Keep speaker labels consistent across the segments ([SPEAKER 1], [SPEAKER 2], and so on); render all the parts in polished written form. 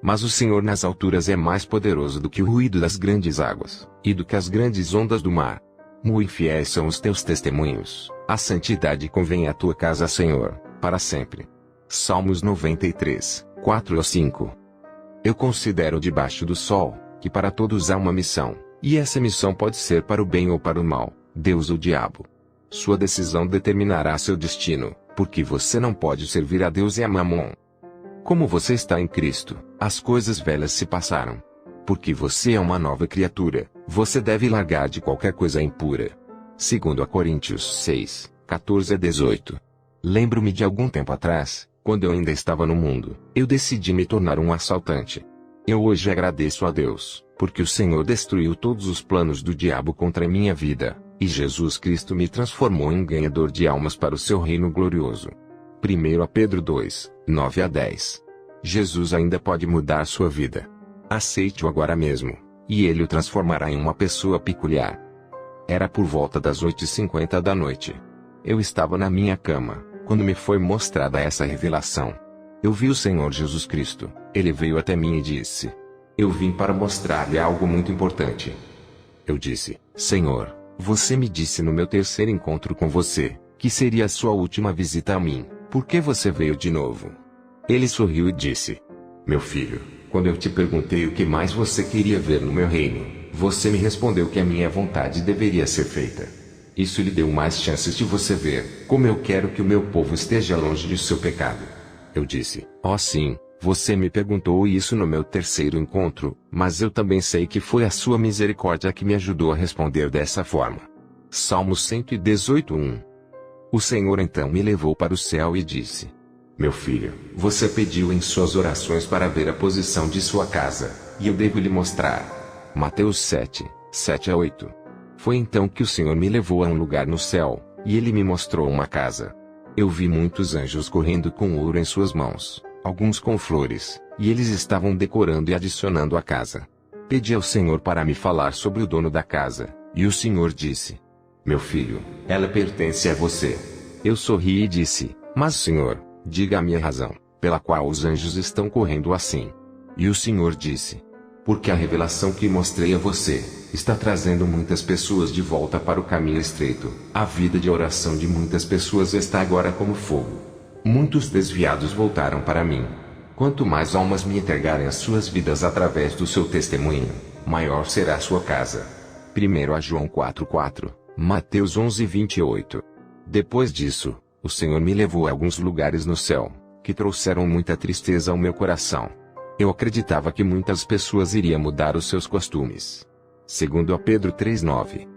[SPEAKER 1] Mas o Senhor nas alturas é mais poderoso do que o ruído das grandes águas, e do que as grandes ondas do mar. Muito fiéis são os teus testemunhos, a santidade convém à tua casa, Senhor, para sempre. Salmos 93, 4 a 5. Eu considero debaixo do sol, que para todos há uma missão, e essa missão pode ser para o bem ou para o mal, Deus ou diabo. Sua decisão determinará seu destino, porque você não pode servir a Deus e a Mamon. Como você está em Cristo, as coisas velhas se passaram. Porque você é uma nova criatura, você deve largar de qualquer coisa impura. 2 Coríntios 6, 14 a 18. Lembro-me de algum tempo atrás, quando eu ainda estava no mundo, eu decidi me tornar um assaltante. Eu hoje agradeço a Deus, porque o Senhor destruiu todos os planos do diabo contra a minha vida, e Jesus Cristo me transformou em ganhador de almas para o seu reino glorioso. 1 Pedro 2, 9 a 10. Jesus ainda pode mudar sua vida. Aceite-o agora mesmo, e ele o transformará em uma pessoa peculiar. Era por volta das 8h50 da noite. Eu estava na minha cama, quando me foi mostrada essa revelação. Eu vi o Senhor Jesus Cristo, ele veio até mim e disse: eu vim para mostrar-lhe algo muito importante. Eu disse: Senhor, você me disse no meu terceiro encontro com você, que seria a sua última visita a mim, por que você veio de novo? Ele sorriu e disse: meu filho, quando eu te perguntei o que mais você queria ver no meu reino, você me respondeu que a minha vontade deveria ser feita. Isso lhe deu mais chances de você ver como eu quero que o meu povo esteja longe de seu pecado. Eu disse: oh sim, você me perguntou isso no meu terceiro encontro, mas eu também sei que foi a sua misericórdia que me ajudou a responder dessa forma. Salmos 118, 1. O Senhor então me levou para o céu e disse: meu filho, você pediu em suas orações para ver a posição de sua casa, e eu devo lhe mostrar. Mateus 7, 7 a 8. Foi então que o Senhor me levou a um lugar no céu, e ele me mostrou uma casa. Eu vi muitos anjos correndo com ouro em suas mãos, alguns com flores, e eles estavam decorando e adicionando a casa. Pedi ao Senhor para me falar sobre o dono da casa, e o Senhor disse: meu filho, ela pertence a você. Eu sorri e disse: mas Senhor, diga-me a razão, pela qual os anjos estão correndo assim. E o Senhor disse: porque a revelação que mostrei a você, está trazendo muitas pessoas de volta para o caminho estreito. A vida de oração de muitas pessoas está agora como fogo. Muitos desviados voltaram para mim. Quanto mais almas me entregarem as suas vidas através do seu testemunho, maior será a sua casa. 1 João 4:4, Mateus 11:28. Depois disso, o Senhor me levou a alguns lugares no céu, que trouxeram muita tristeza ao meu coração. Eu acreditava que muitas pessoas iriam mudar os seus costumes. 2 Pedro 3:9.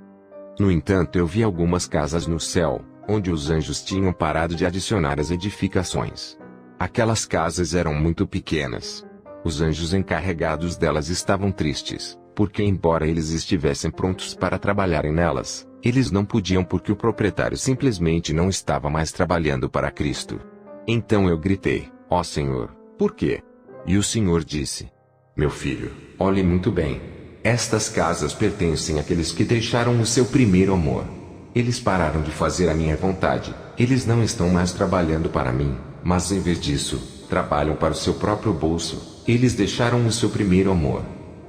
[SPEAKER 1] No entanto, eu vi algumas casas no céu, onde os anjos tinham parado de adicionar as edificações. Aquelas casas eram muito pequenas. Os anjos encarregados delas estavam tristes, porque embora eles estivessem prontos para trabalharem nelas, eles não podiam porque o proprietário simplesmente não estava mais trabalhando para Cristo. Então eu gritei: ó Senhor, por quê? E o Senhor disse: meu filho, olhe muito bem. Estas casas pertencem àqueles que deixaram o seu primeiro amor. Eles pararam de fazer a minha vontade, eles não estão mais trabalhando para mim, mas em vez disso, trabalham para o seu próprio bolso. Eles deixaram o seu primeiro amor.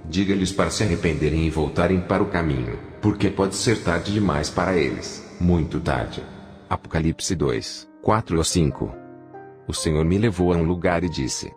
[SPEAKER 1] Diga-lhes para se arrependerem e voltarem para o caminho, porque pode ser tarde demais para eles, muito tarde. Apocalipse 2, 4 a 5. O Senhor me levou a um lugar e disse: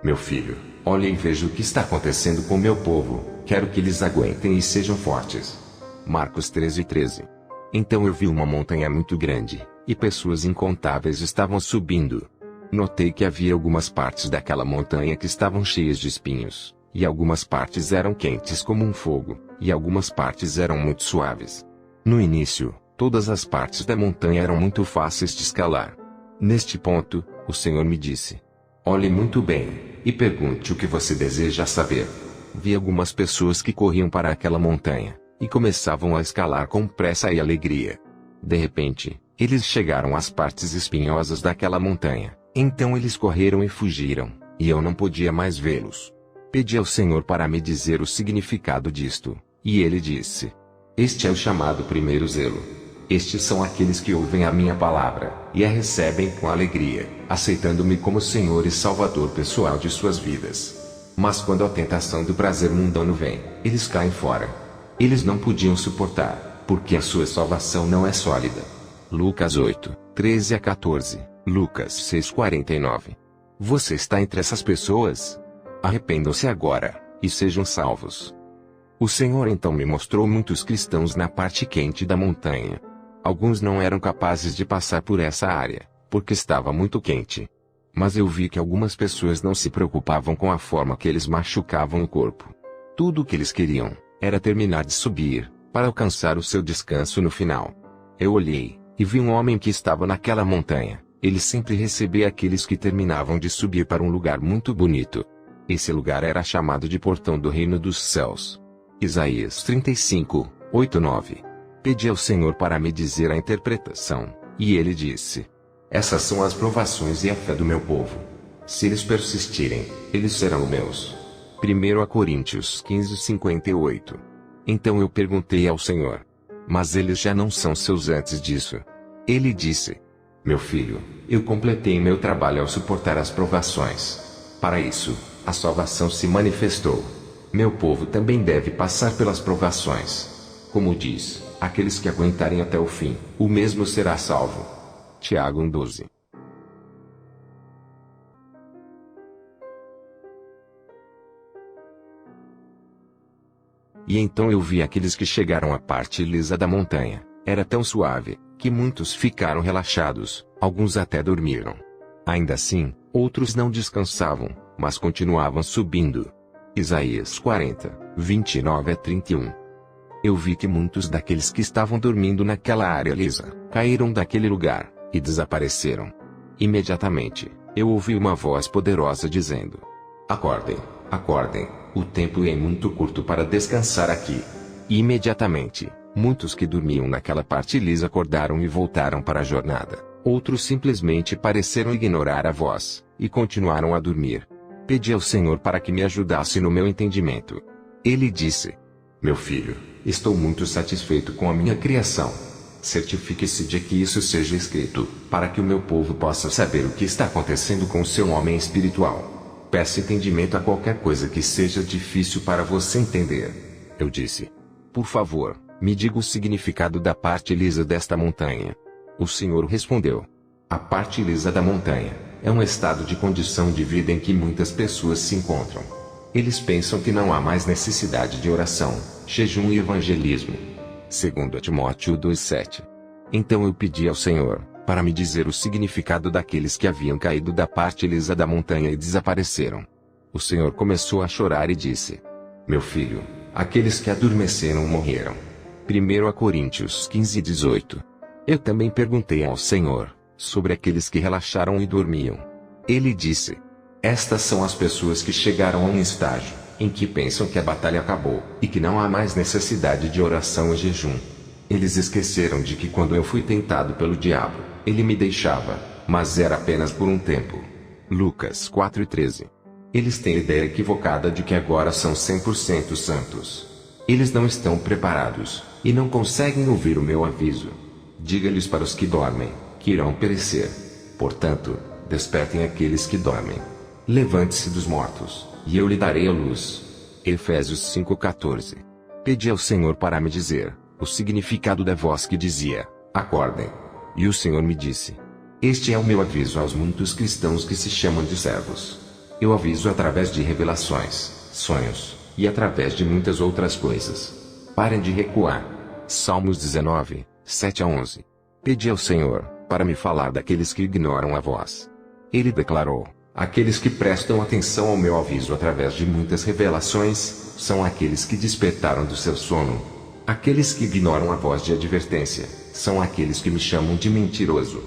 [SPEAKER 1] meu filho, olhe e veja o que está acontecendo com meu povo, quero que eles aguentem e sejam fortes. Marcos 13:13. Então eu vi uma montanha muito grande, e pessoas incontáveis estavam subindo. Notei que havia algumas partes daquela montanha que estavam cheias de espinhos, e algumas partes eram quentes como um fogo, e algumas partes eram muito suaves. No início, todas as partes da montanha eram muito fáceis de escalar. Neste ponto, o Senhor me disse: olhe muito bem, e pergunte o que você deseja saber. Vi algumas pessoas que corriam para aquela montanha, e começavam a escalar com pressa e alegria. De repente, eles chegaram às partes espinhosas daquela montanha, então eles correram e fugiram, e eu não podia mais vê-los. Pedi ao Senhor para me dizer o significado disto, e ele disse: este é o chamado primeiro zelo. Estes são aqueles que ouvem a minha palavra, e a recebem com alegria, aceitando-me como Senhor e Salvador pessoal de suas vidas. Mas quando a tentação do prazer mundano vem, eles caem fora. Eles não podiam suportar, porque a sua salvação não é sólida. Lucas 8, 13 a 14, Lucas 6, 49. Você está entre essas pessoas? Arrependam-se agora, e sejam salvos. O Senhor então me mostrou muitos cristãos na parte quente da montanha. Alguns não eram capazes de passar por essa área, porque estava muito quente. Mas eu vi que algumas pessoas não se preocupavam com a forma que eles machucavam o corpo. Tudo o que eles queriam era terminar de subir, para alcançar o seu descanso no final. Eu olhei, e vi um homem que estava naquela montanha. Ele sempre recebia aqueles que terminavam de subir para um lugar muito bonito. Esse lugar era chamado de Portão do Reino dos Céus. Isaías 35, 8, 9. Pedi ao Senhor para me dizer a interpretação, e ele disse: essas são as provações e a fé do meu povo. Se eles persistirem, eles serão meus. 1 Coríntios 15, 58. Então eu perguntei ao Senhor: mas eles já não são seus antes disso? Ele disse: meu filho, eu completei meu trabalho ao suportar as provações. Para isso, a salvação se manifestou. Meu povo também deve passar pelas provações. Como diz, aqueles que aguentarem até o fim, o mesmo será salvo. Tiago 1,12. E então eu vi aqueles que chegaram à parte lisa da montanha. Era tão suave, que muitos ficaram relaxados, alguns até dormiram. Ainda assim, outros não descansavam, mas continuavam subindo. Isaías 40, 29 a 31. Eu vi que muitos daqueles que estavam dormindo naquela área lisa, caíram daquele lugar, e desapareceram. Imediatamente, eu ouvi uma voz poderosa dizendo: acordem, acordem, o tempo é muito curto para descansar aqui. E imediatamente, muitos que dormiam naquela parte lisa acordaram e voltaram para a jornada. Outros simplesmente pareceram ignorar a voz, e continuaram a dormir. Pedi ao Senhor para que me ajudasse no meu entendimento. Ele disse: meu filho, estou muito satisfeito com a minha criação. Certifique-se de que isso seja escrito, para que o meu povo possa saber o que está acontecendo com o seu homem espiritual. Peça entendimento a qualquer coisa que seja difícil para você entender. Eu disse: por favor, me diga o significado da parte lisa desta montanha. O Senhor respondeu: a parte lisa da montanha é um estado de condição de vida em que muitas pessoas se encontram. Eles pensam que não há mais necessidade de oração, jejum e evangelismo. 2 Timóteo 2,7. Então eu pedi ao Senhor para me dizer o significado daqueles que haviam caído da parte lisa da montanha e desapareceram. O Senhor começou a chorar e disse: meu filho, aqueles que adormeceram morreram. 1 Coríntios 15, 18. Eu também perguntei ao Senhor sobre aqueles que relaxaram e dormiam. Ele disse: estas são as pessoas que chegaram a um estágio em que pensam que a batalha acabou, e que não há mais necessidade de oração e jejum. Eles esqueceram de que quando eu fui tentado pelo diabo, ele me deixava, mas era apenas por um tempo. Lucas 4:13. Eles têm a ideia equivocada de que agora são 100% santos. Eles não estão preparados, e não conseguem ouvir o meu aviso. Diga-lhes para os que dormem, que irão perecer. Portanto, despertem aqueles que dormem. Levante-se dos mortos, e eu lhe darei a luz. Efésios 5:14. Pedi ao Senhor para me dizer o significado da voz que dizia: acordem. E o Senhor me disse: este é o meu aviso aos muitos cristãos que se chamam de servos. Eu aviso através de revelações, sonhos, e através de muitas outras coisas. Parem de recuar. Salmos 19, 7 a 11. Pedi ao Senhor para me falar daqueles que ignoram a voz. Ele declarou: aqueles que prestam atenção ao meu aviso através de muitas revelações, são aqueles que despertaram do seu sono. Aqueles que ignoram a voz de advertência, são aqueles que me chamam de mentiroso.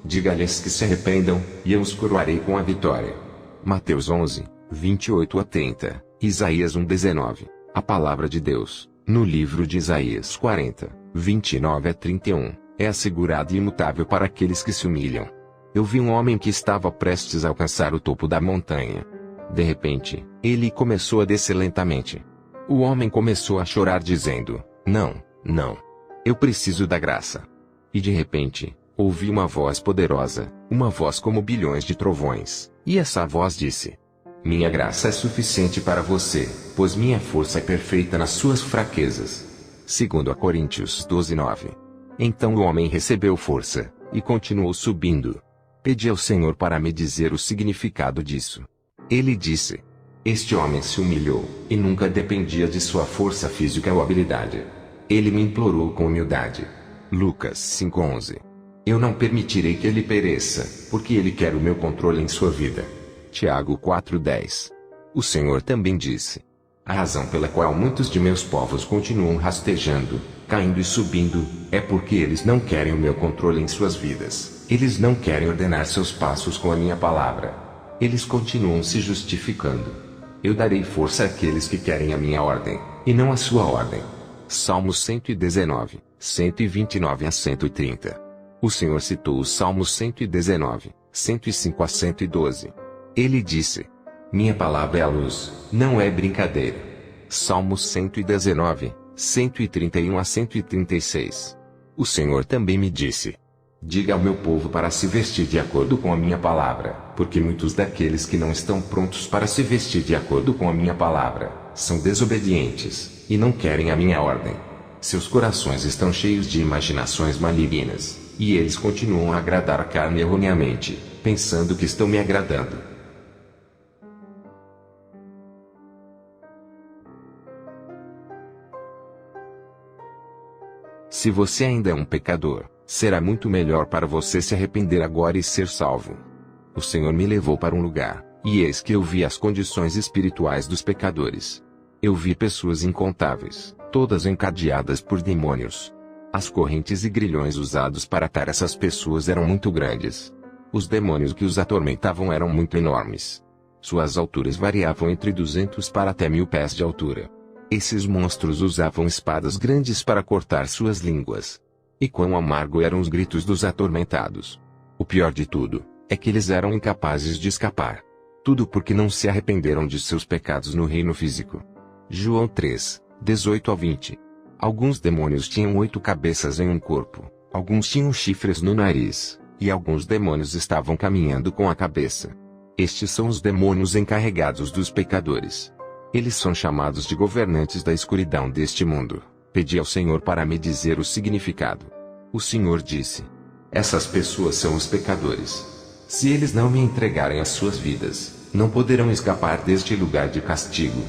[SPEAKER 1] Diga-lhes que se arrependam, e eu os coroarei com a vitória. Mateus 11, 28 a 30, Isaías 1:19. A palavra de Deus, no livro de Isaías 40, 29 a 31, é assegurada e imutável para aqueles que se humilham. Eu vi um homem que estava prestes a alcançar o topo da montanha. De repente, ele começou a descer lentamente. O homem começou a chorar dizendo: não, não. Eu preciso da graça. E de repente, ouvi uma voz poderosa, uma voz como bilhões de trovões, e essa voz disse: Minha graça é suficiente para você, pois minha força é perfeita nas suas fraquezas. 2 Coríntios 12:9. Então o homem recebeu força, e continuou subindo. Pedi ao Senhor para me dizer o significado disso. Ele disse: este homem se humilhou, e nunca dependia de sua força física ou habilidade. Ele me implorou com humildade. Lucas 5:11. Eu não permitirei que ele pereça, porque ele quer o meu controle em sua vida. Tiago 4:10. O Senhor também disse: a razão pela qual muitos de meus povos continuam rastejando, caindo e subindo, é porque eles não querem o meu controle em suas vidas. Eles não querem ordenar seus passos com a minha palavra. Eles continuam se justificando. Eu darei força àqueles que querem a minha ordem, e não a sua ordem. Salmos 119, 129 a 130. O Senhor citou os Salmos 119, 105 a 112. Ele disse: minha palavra é a luz, não é brincadeira. Salmos 119, 131 a 136. O Senhor também me disse: diga ao meu povo para se vestir de acordo com a minha palavra, porque muitos daqueles que não estão prontos para se vestir de acordo com a minha palavra, são desobedientes, e não querem a minha ordem. Seus corações estão cheios de imaginações malignas, e eles continuam a agradar a carne erroneamente, pensando que estão me agradando. Se você ainda é um pecador, será muito melhor para você se arrepender agora e ser salvo. O Senhor me levou para um lugar, e eis que eu vi as condições espirituais dos pecadores. Eu vi pessoas incontáveis, todas encadeadas por demônios. As correntes e grilhões usados para atar essas pessoas eram muito grandes. Os demônios que os atormentavam eram muito enormes. Suas alturas variavam entre 200 para até 1000 pés de altura. Esses monstros usavam espadas grandes para cortar suas línguas. E quão amargo eram os gritos dos atormentados. O pior de tudo, é que eles eram incapazes de escapar. Tudo porque não se arrependeram de seus pecados no reino físico. João 3, 18 a 20. Alguns demônios tinham 8 cabeças em um corpo, alguns tinham chifres no nariz, e alguns demônios estavam caminhando com a cabeça. Estes são os demônios encarregados dos pecadores. Eles são chamados de governantes da escuridão deste mundo. Pedi ao Senhor para me dizer o significado. O Senhor disse: essas pessoas são os pecadores. Se eles não me entregarem as suas vidas, não poderão escapar deste lugar de castigo.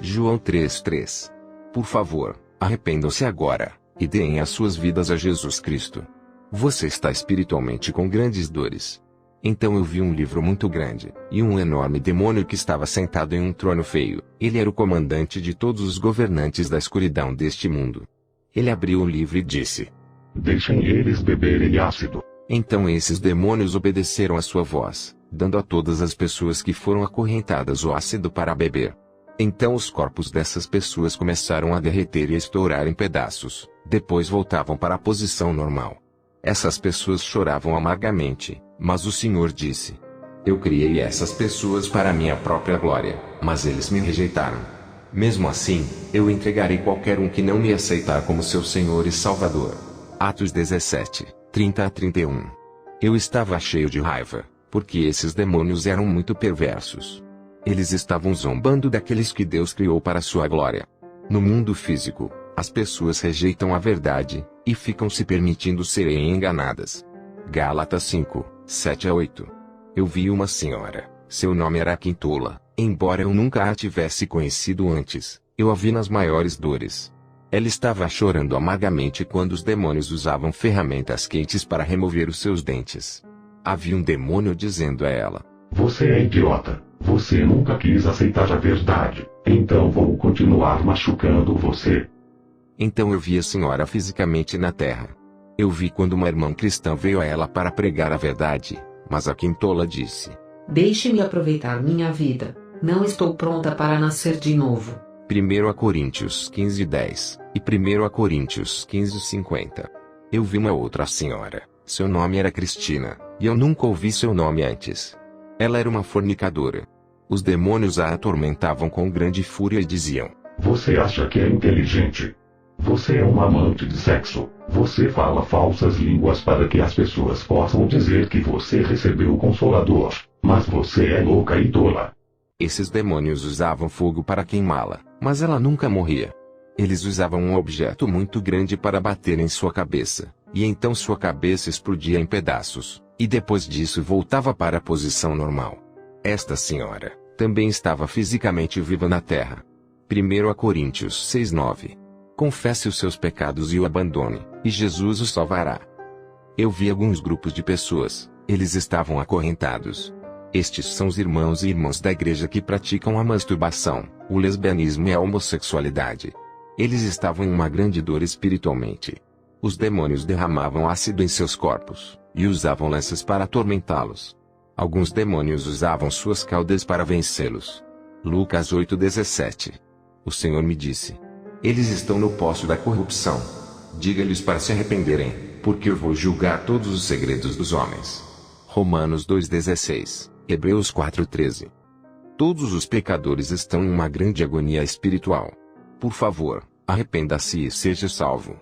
[SPEAKER 1] João 3:3. Por favor, arrependam-se agora, e deem as suas vidas a Jesus Cristo. Você está espiritualmente com grandes dores. Então eu vi um livro muito grande, e um enorme demônio que estava sentado em um trono feio. Ele era o comandante de todos os governantes da escuridão deste mundo. Ele abriu o livro e disse:
[SPEAKER 2] deixem eles beberem ácido.
[SPEAKER 1] Então esses demônios obedeceram à sua voz, dando a todas as pessoas que foram acorrentadas o ácido para beber. Então os corpos dessas pessoas começaram a derreter e a estourar em pedaços, depois voltavam para a posição normal. Essas pessoas choravam amargamente, mas o Senhor disse: eu criei essas pessoas para minha própria glória, mas eles me rejeitaram. Mesmo assim, eu entregarei qualquer um que não me aceitar como seu Senhor e Salvador. Atos 17, 30 a 31. Eu estava cheio de raiva, porque esses demônios eram muito perversos. Eles estavam zombando daqueles que Deus criou para sua glória. No mundo físico, as pessoas rejeitam a verdade, e ficam se permitindo serem enganadas. Gálatas 5, 7 a 8. Eu vi uma senhora, seu nome era Quintola, embora eu nunca a tivesse conhecido antes, eu a vi nas maiores dores. Ela estava chorando amargamente quando os demônios usavam ferramentas quentes para remover os seus dentes. Havia um demônio dizendo a ela:
[SPEAKER 2] você é idiota, você nunca quis aceitar a verdade, então vou continuar machucando você.
[SPEAKER 1] Então eu vi a senhora fisicamente na terra. Eu vi quando uma irmã cristã veio a ela para pregar a verdade, mas a Quintola disse:
[SPEAKER 3] deixe-me aproveitar minha vida, não estou pronta para nascer de novo.
[SPEAKER 1] 1 Coríntios 15:10 e 1 Coríntios 15:50. Eu vi uma outra senhora, seu nome era Cristina, e eu nunca ouvi seu nome antes. Ela era uma fornicadora. Os demônios a atormentavam com grande fúria e diziam:
[SPEAKER 2] você acha que é inteligente? Você é um amante de sexo. Você fala falsas línguas para que as pessoas possam dizer que você recebeu o Consolador. Mas você é louca e tola.
[SPEAKER 1] Esses demônios usavam fogo para queimá-la, mas ela nunca morria. Eles usavam um objeto muito grande para bater em sua cabeça, e então sua cabeça explodia em pedaços, e depois disso voltava para a posição normal. Esta senhora também estava fisicamente viva na terra. 1 Coríntios 6:9. Confesse os seus pecados e o abandone, e Jesus o salvará. Eu vi alguns grupos de pessoas, eles estavam acorrentados. Estes são os irmãos e irmãs da igreja que praticam a masturbação, o lesbianismo e a homossexualidade. Eles estavam em uma grande dor espiritualmente. Os demônios derramavam ácido em seus corpos, e usavam lanças para atormentá-los. Alguns demônios usavam suas caudas para vencê-los. Lucas 8:17. O Senhor me disse: eles estão no poço da corrupção. Diga-lhes para se arrependerem, porque eu vou julgar todos os segredos dos homens. Romanos 2:16, Hebreus 4:13. Todos os pecadores estão em uma grande agonia espiritual. Por favor, arrependa-se e seja salvo.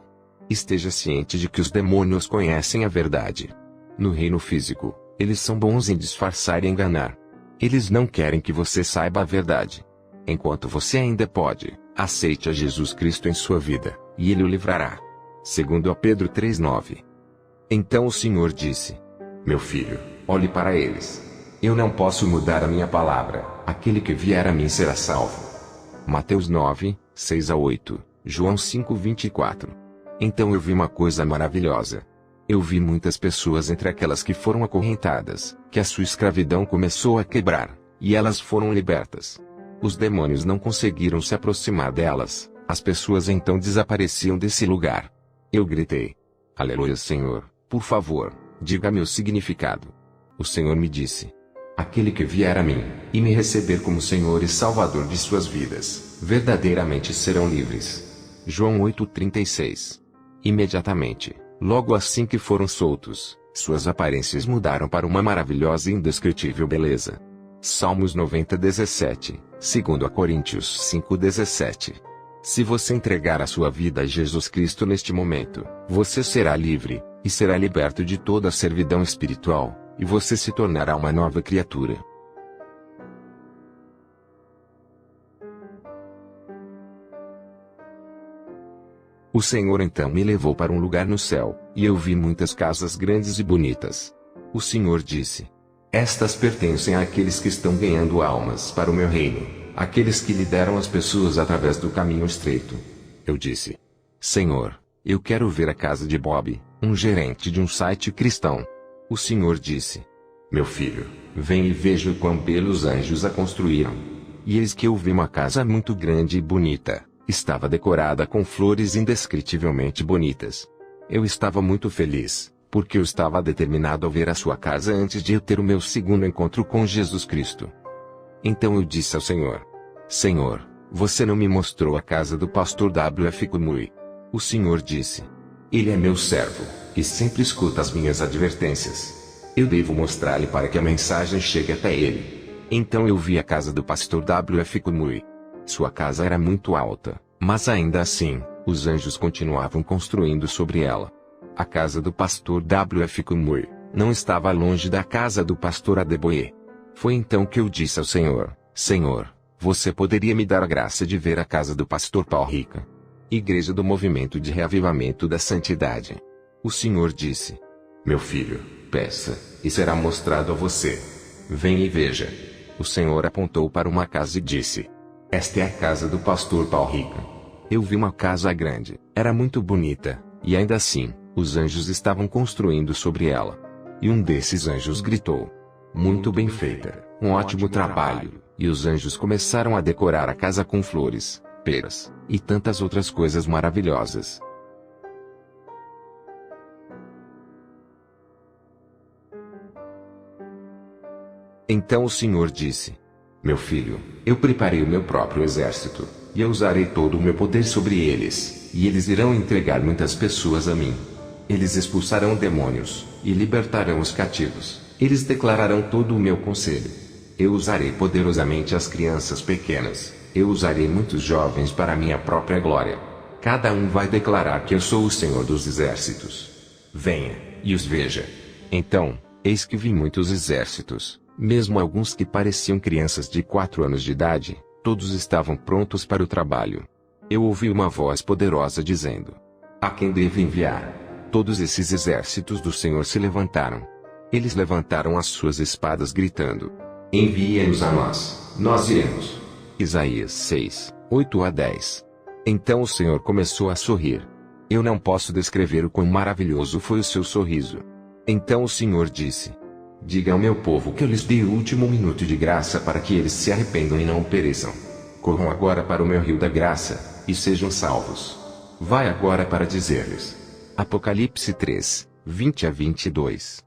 [SPEAKER 1] Esteja ciente de que os demônios conhecem a verdade. No reino físico, eles são bons em disfarçar e enganar. Eles não querem que você saiba a verdade. Enquanto você ainda pode, aceite a Jesus Cristo em sua vida, e Ele o livrará. 2 Pedro 3:9. Então o Senhor disse: meu filho, olhe para eles. Eu não posso mudar a minha palavra, aquele que vier a mim será salvo. Mateus 9:6-8, João 5:24. Então eu vi uma coisa maravilhosa. Eu vi muitas pessoas entre aquelas que foram acorrentadas, que a sua escravidão começou a quebrar, e elas foram libertas. Os demônios não conseguiram se aproximar delas, as pessoas então desapareciam desse lugar. Eu gritei: aleluia, Senhor, por favor, diga-me o significado. O Senhor me disse: aquele que vier a mim, e me receber como Senhor e Salvador de suas vidas, verdadeiramente serão livres. João 8:36. Imediatamente, logo assim que foram soltos, suas aparências mudaram para uma maravilhosa e indescritível beleza. Salmos 90:17, 2 Coríntios 5:17. Se você entregar a sua vida a Jesus Cristo neste momento, você será livre, e será liberto de toda a servidão espiritual, e você se tornará uma nova criatura. O Senhor então me levou para um lugar no céu, e eu vi muitas casas grandes e bonitas. O Senhor disse: estas pertencem àqueles que estão ganhando almas para o meu reino, aqueles que lideram as pessoas através do caminho estreito. Eu disse: Senhor, eu quero ver a casa de Bob, um gerente de um site cristão. O Senhor disse: meu filho, vem e veja o quão belos anjos a construíram. E eis que eu vi uma casa muito grande e bonita. Estava decorada com flores indescritivelmente bonitas. Eu estava muito feliz, porque eu estava determinado a ver a sua casa antes de eu ter o meu segundo encontro com Jesus Cristo. Então eu disse ao Senhor: Senhor, você não me mostrou a casa do pastor W.F. Kumuyi. O Senhor disse: ele é meu servo, e sempre escuta as minhas advertências. Eu devo mostrar-lhe para que a mensagem chegue até ele. Então eu vi a casa do pastor W.F. Kumuyi. Sua casa era muito alta, mas ainda assim, os anjos continuavam construindo sobre ela. A casa do pastor W.F. Kumuyi não estava longe da casa do pastor Adeboye. Foi então que eu disse ao Senhor: Senhor, você poderia me dar a graça de ver a casa do pastor Paul Rica? Igreja do Movimento de Reavivamento da Santidade. O Senhor disse: meu filho, peça, e será mostrado a você. Venha e veja. O Senhor apontou para uma casa e disse: esta é a casa do pastor Paul Rica. Eu vi uma casa grande, era muito bonita, e ainda assim, os anjos estavam construindo sobre ela. E um desses anjos gritou: muito bem feita, um ótimo trabalho. E os anjos começaram a decorar a casa com flores, peras, e tantas outras coisas maravilhosas. Então o Senhor disse: meu filho, eu preparei o meu próprio exército, e eu usarei todo o meu poder sobre eles, e eles irão entregar muitas pessoas a mim. Eles expulsarão demônios, e libertarão os cativos, eles declararão todo o meu conselho. Eu usarei poderosamente as crianças pequenas, eu usarei muitos jovens para a minha própria glória. Cada um vai declarar que eu sou o Senhor dos exércitos. Venha, e os veja. Então, eis que vi muitos exércitos, Mesmo alguns que pareciam crianças de 4 anos de idade, todos estavam prontos para o trabalho. Eu ouvi uma voz poderosa dizendo: a quem devo enviar? Todos esses exércitos do Senhor se levantaram. Eles levantaram as suas espadas gritando: envie-nos a nós, nós iremos. Isaías 6, 8-10. Então o Senhor começou a sorrir. Eu não posso descrever o quão maravilhoso foi o seu sorriso. Então o Senhor disse: diga ao meu povo que eu lhes dei o último minuto de graça para que eles se arrependam e não pereçam. Corram agora para o meu rio da graça, e sejam salvos. Vai agora para dizer-lhes. Apocalipse 3, 20-22.